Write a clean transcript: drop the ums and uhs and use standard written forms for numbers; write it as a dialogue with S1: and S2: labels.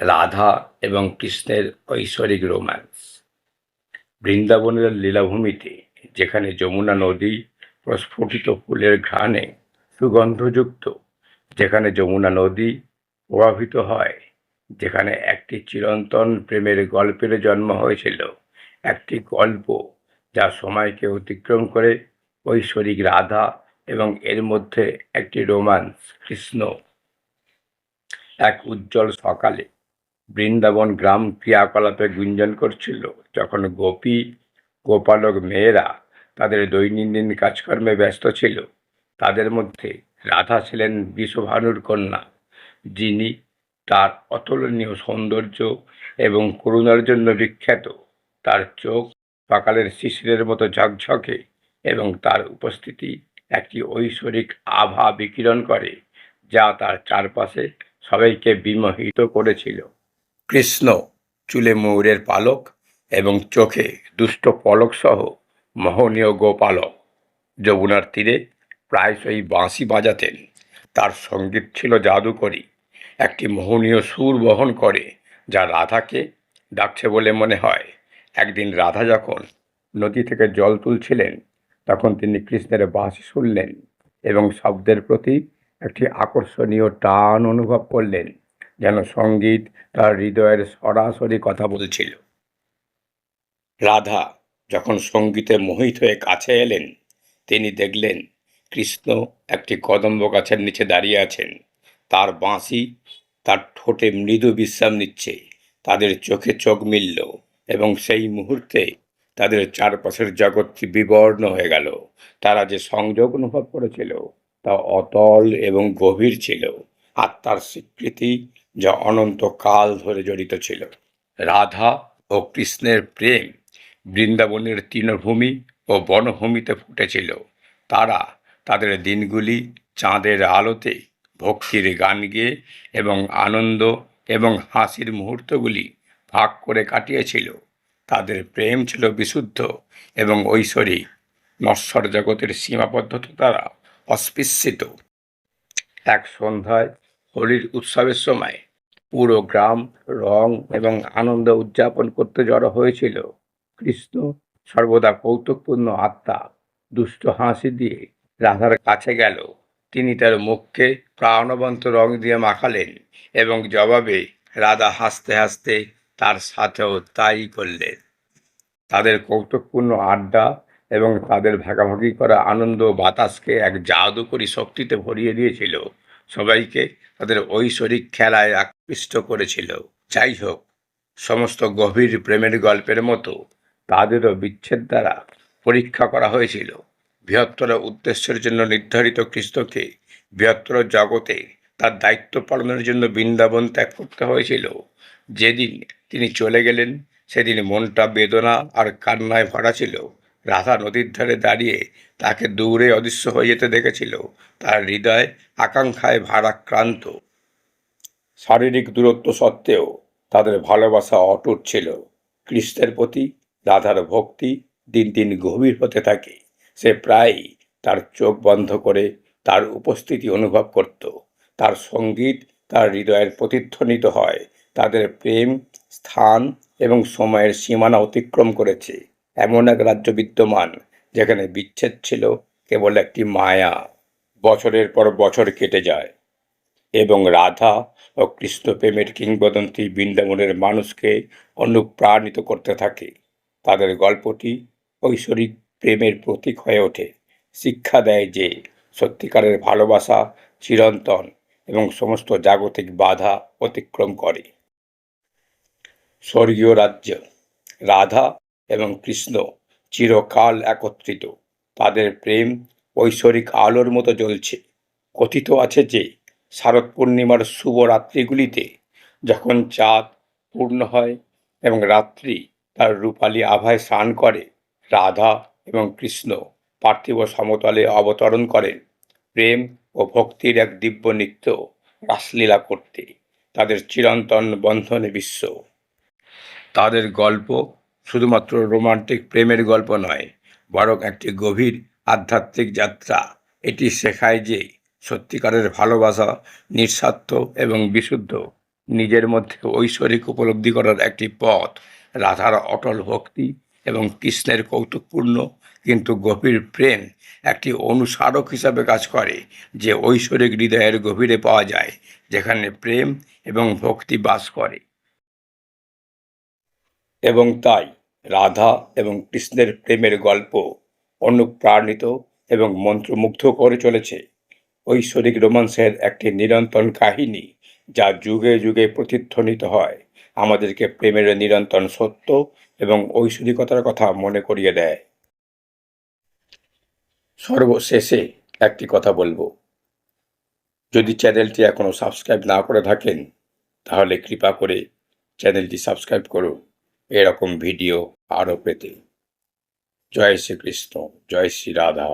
S1: রাধা এবং কৃষ্ণের ঐশ্বরিক রোম্যান্স। বৃন্দাবনের লীলাভূমিতে, যেখানে যমুনা নদী প্রস্ফুটিত ফুলের ঘ্রাণে সুগন্ধযুক্ত, যেখানে যমুনা নদী প্রবাহিত হয়, যেখানে একটি চিরন্তন প্রেমের গল্পের জন্ম হয়েছিল, একটি গল্প যা সময়কে অতিক্রম করে, ঐশ্বরিক রাধা এবং এর মধ্যে একটি রোম্যান্স কৃষ্ণ। এক উজ্জ্বল সকালে বৃন্দাবন গ্রাম ক্রিয়াকলাপে গুঞ্জন করছিল, যখন গোপী গোপালক মেয়েরা তাদের দৈনন্দিন কাজকর্মে ব্যস্ত ছিল। তাদের মধ্যে রাধা ছিলেন বিশ্বভানুর কন্যা, যিনি তার অতুলনীয় সৌন্দর্য এবং করুণার জন্য বিখ্যাত। তার চোখ সকালের শিশিরের মতো ঝকঝকে, এবং তার উপস্থিতি একটি ঐশ্বরিক আভা বিকিরণ করে, যা তার চারপাশে সবাইকে বিমোহিত করেছিল। কৃষ্ণ চুলে ময়ূরের পালক এবং চোখে দুষ্ট পলক সহ মোহনীয় গোপালক যমুনার তীরে প্রায়শই বাঁশি বাজাতেন। তার সঙ্গীত ছিল জাদুকরী, একটি মোহনীয় সুর বহন করে, যা রাধাকে ডাকছে বলে মনে হয়। একদিন রাধা যখন নদী থেকে জল তুলছিলেন, তখন তিনি কৃষ্ণের বাঁশি শুনলেন এবং শব্দের প্রতি একটি আকর্ষণীয় টান অনুভব করলেন, যেন সঙ্গীত তার হৃদয়ের সরাসরি কথা বলছিল। রাধা যখন সঙ্গীতে মোহিত হয়ে কাছে এলেন, তিনি দেখলেন কৃষ্ণ একটি কদম্ব গাছের নিচে দাঁড়িয়ে আছেন। তার বাঁশি তার ঠোঁটে মৃদু বিশ্রাম নিচ্ছে। তাদের চোখে চোখ মিলল, এবং সেই মুহূর্তে তাদের চারপাশের জগৎটি বিবর্ণ হয়ে গেল। তারা যে সংযোগ অনুভব করেছিল তা অতল এবং গভীর ছিল, আত্মার স্বীকৃতি যা অনন্তকাল ধরে জড়িত ছিল। রাধা ও কৃষ্ণের প্রেম বৃন্দাবনের তৃণভূমি ও বনভূমিতে ফুটেছিল। তারা তাদের দিনগুলি চাঁদের আলোতে ভক্তির গান গেয়ে এবং আনন্দ এবং হাসির মুহূর্তগুলি ভাগ করে কাটিয়েছিল। তাদের প্রেম ছিল বিশুদ্ধ এবং ঐশ্বরিক, নশ্বর জগতের সীমাবদ্ধতা দ্বারা অস্পৃশ্যিত। এক সন্ধ্যায় হোলির উৎসবের সময় পুরো গ্রাম রং এবং আনন্দ উদযাপন করতে জড়ো হয়েছিল। কৃষ্ণ, সর্বদা কৌতুকপূর্ণ আত্মা, দুষ্ট হাসি দিয়ে রাধার কাছে গেল। তিনি তার মুখকে প্রাণবন্ত রং দিয়ে মাখালেন, এবং জবাবে রাধা হাসতে হাসতে তার সাথেও তাই করলেন। তাদের কৌতুকপূর্ণ আড্ডা এবং তাদের ভাগাভাগি করা আনন্দ বাতাসকে এক জাদুকরী শক্তিতে ভরিয়ে দিয়েছিল, সবাইকে তাদের ঐশ্বরিক খেলায় আকৃষ্ট করেছিল। যাই হোক, সমস্ত গভীর প্রেমের গল্পের মতো তাদেরও বিচ্ছেদ দ্বারা পরীক্ষা করা হয়েছিল। বৃহত্তর উদ্দেশ্যের জন্য নির্ধারিত কৃষ্ণকে বৃহত্তর জগতে তার দায়িত্ব পালনের জন্য বৃন্দাবন ত্যাগ করতে হয়েছিল। যেদিন তিনি চলে গেলেন, সেদিন মনটা বেদনা আর কান্নায় ভরা ছিল। রাধা নদীর ধারে দাঁড়িয়ে তাকে দূরে অদৃশ্য হয়ে যেতে দেখেছিল। তার হৃদয় আকাঙ্ক্ষায় ভারাক্রান্ত। শারীরিক দূরত্ব সত্ত্বেও তাদের ভালোবাসা অটুট ছিল। কৃষ্ণের প্রতি রাধার ভক্তি দিন দিন গভীর হতে থাকে। সে প্রায়ই তার চোখ বন্ধ করে তার উপস্থিতি অনুভব করত। তার সঙ্গীত তার হৃদয়ের প্রতিধ্বনিত হয়। তাদের প্রেম স্থান এবং সময়ের সীমানা অতিক্রম করেছে। এমন এক রাজ্য বিদ্যমান যেখানে বিচ্ছেদ ছিল কেবল একটি মায়া। বছরের পর বছর কেটে যায়, এবং রাধা ও কৃষ্ণ প্রেমের কিংবদন্তি বৃন্দাবনের মানুষকে অনুপ্রাণিত করতে থাকে। তাদের গল্পটি ঐশ্বরিক প্রেমের প্রতীক হয়ে ওঠে, শিক্ষা দেয় যে সত্যিকারের ভালোবাসা চিরন্তন এবং সমস্ত জাগতিক বাধা অতিক্রম করে। স্বর্গীয় রাজ্য। রাধা এবং কৃষ্ণ চিরকাল একত্রিত। তাদের প্রেম ঐশ্বরিক আলোর মতো জ্বলছে। কথিত আছে যে শারদ পূর্ণিমার শুভ রাত্রিগুলিতে, যখন চাঁদ পূর্ণ হয় এবং রাত্রি তার রূপালী আভায় স্নান করে, রাধা এবং কৃষ্ণ পার্থিব সমতলে অবতরণ করেন, প্রেম ও ভক্তির এক দিব্য নৃত্য রাসলীলা করতে। তাদের চিরন্তন বন্ধনে বিশ্ব। তাদের গল্প শুধুমাত্র রোমান্টিক প্রেমের গল্প নয়, বরং একটি গভীর আধ্যাত্মিক যাত্রা। এটি শেখায় যে সত্যিকারের ভালোবাসা নিঃস্বার্থ এবং বিশুদ্ধ। নিজের মধ্যে ঐশ্বরিক উপলব্ধি করার একটি পথ। রাধার অটল ভক্তি এবং কৃষ্ণের কৌতুকপূর্ণ কিন্তু গভীর প্রেম একটি অনুস্মারক হিসাবে কাজ করে, যে ঐশ্বরিক হৃদয়ের গভীরে পাওয়া যায়, যেখানে প্রেম এবং ভক্তি বাস করে। এবং তাই রাধা এবং কৃষ্ণের প্রেমের গল্প অনুপ্রাণিত এবং মন্ত্রমুগ্ধ করে চলেছে। ঐশ্বরিক রোমান্সের একটি নিরন্তর কাহিনী, যা যুগে যুগে প্রতিধ্বনিত হয়, আমাদেরকে প্রেমের নিরন্তর সত্য এবং ঐশ্বরিকতার কথা মনে করিয়ে দেয়। সর্বশেষে একটি কথা বলবো, যদি চ্যানেলটি এখনো সাবস্ক্রাইব না করে থাকেন, তাহলে কৃপা করে চ্যানেলটি সাবস্ক্রাইব করুন এরকম ভিডিও আরও পেতে। জয় শ্রীকৃষ্ণ, জয় শ্রী রাধা।